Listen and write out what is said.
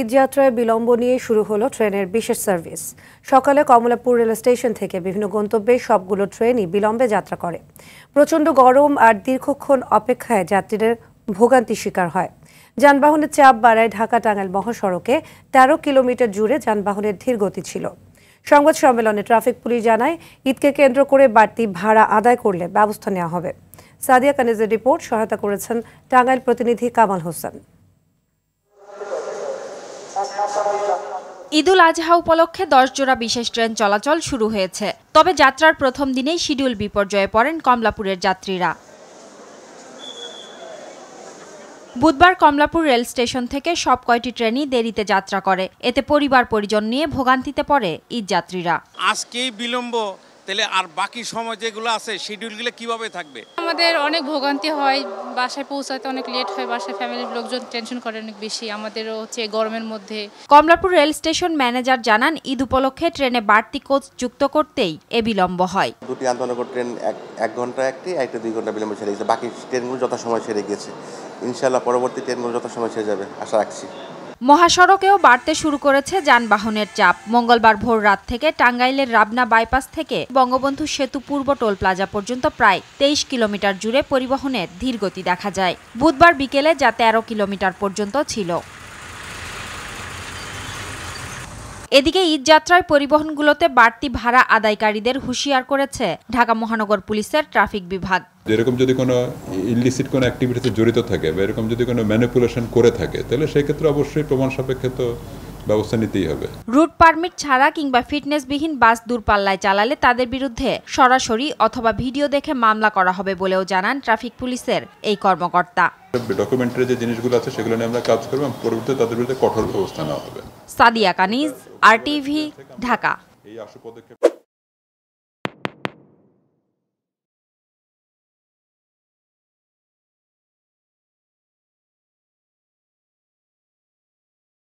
ঈদযাত্রায় বিলম্ব নিয়ে শুরু হলো ট্রেনের বিশেষ সার্ভিস। সকালে কমলাপুর রেল স্টেশন থেকে বিভিন্ন গন্তব্যে সবগুলো ট্রেনই বিলম্বে যাত্রা করে। প্রচণ্ড গরম আর দীর্ঘক্ষণ অপেক্ষায় যাত্রীদের ভোগান্তির শিকার হয়। যানবাহনের চাপ বাড়ায় ঢাকা-টাঙ্গাইল মহাসড়কে ১৩ কিলোমিটার জুড়ে যানবাহনের ধীর গতি ছিল। সংবাদ সম্মেলনে ট্রাফিক পুলিশ জানায়, ঈদকে কেন্দ্র করে বাড়তি ভাড়া আদায় করলে ব্যবস্থা নেওয়া হবে। সাদিয়া কানিজের রিপোর্ট, সহায়তা করেছেন টাঙ্গাইল প্রতিনিধি কামাল হোসেন। ঈদুল আজহা উপলক্ষে ১০ জোড়া বিশেষ ট্রেন চলাচল শুরু হয়েছে। তবে যাত্রার প্রথম দিনেই শিডিউল বিপর্যয়ে পড়েন কমলাপুরের যাত্রীরা। বুধবার কমলাপুর রেল স্টেশন থেকে সব কয়টি ট্রেনই দেরিতে যাত্রা করে। এতে পরিবার পরিজন নিয়ে ভোগান্তিতে পড়ে ঈদযাত্রীরা। আজকেই বিলম্ব, তাহলে আর বাকি সময় যেগুলো আছে শিডিউলগুলো কিভাবে থাকবে? আমাদের অনেক ভোগান্তি হয়, বাসায় পৌঁছাতে অনেক লেট হয়, বাসায় ফ্যামিলির লোকজন টেনশন করে অনেক বেশি, আমাদেরও হচ্ছে গরমের মধ্যে। কমলাপুর রেল স্টেশন ম্যানেজার জানান, ঈদ উপলক্ষে ট্রেনে বাড়তি কোচ যুক্ত করতেই এ বিলম্ব হয়। দুটি আন্তনগর ট্রেন এক ঘন্টা একটি, একটা 2 ঘন্টা বিলম্ব ছেড়ে গেছে। বাকি ট্রেনগুলো যথাসময় ছেড়ে গিয়েছে। ইনশাআল্লাহ পরবর্তী ট্রেনগুলো যথাসময় ছেড়ে যাবে আশা রাখছি। মহাসড়কেও বাড়তে শুরু করেছে যানবাহনের চাপ। মঙ্গলবার ভোর রাত থেকে টাঙ্গাইলের রাবনা বাইপাস থেকে বঙ্গবন্ধু সেতু পূর্ব টোল প্লাজা পর্যন্ত প্রায় 23 কিলোমিটার জুড়ে পরিবহনের ধীর গতি দেখা যায়। বুধবার বিকেলে যা 13 কিলোমিটার পর্যন্ত ছিল। এদিকে ঈদযাত্রায় পরিবহনগুলোতে বাড়তি ভাড়া আদায়কারীদের হুঁশিয়ার করেছে ঢাকা মহানগর পুলিশের ট্রাফিক বিভাগ। এরকম যদি কোনো ইলিসিট কোনো অ্যাক্টিভিটিতে জড়িত থাকে বা এরকম যদি কোনো ম্যানিপুলেশন করে থাকে, তাহলে সেই ক্ষেত্রে অবশ্যই প্রমাণ সাপেক্ষে তো ব্যবস্থা নিতেই হবে। রুট পারমিট ছাড়া কিংবা ফিটনেসবিহীন বাস দূরপাল্লায় চালালে তাদের বিরুদ্ধে সরাসরি অথবা ভিডিও দেখে মামলা করা হবে বলেও জানান ট্রাফিক পুলিশের এই কর্মকর্তা। ডকুমেন্টারি যে জিনিসগুলো আছে সেগুলো নিয়ে আমরা কাজ করব এবং পরবর্তীতে তাদের বিরুদ্ধে কঠোর ব্যবস্থা নেওয়া হবে। সাদিয়া কানিজ, RTV, ঢাকা।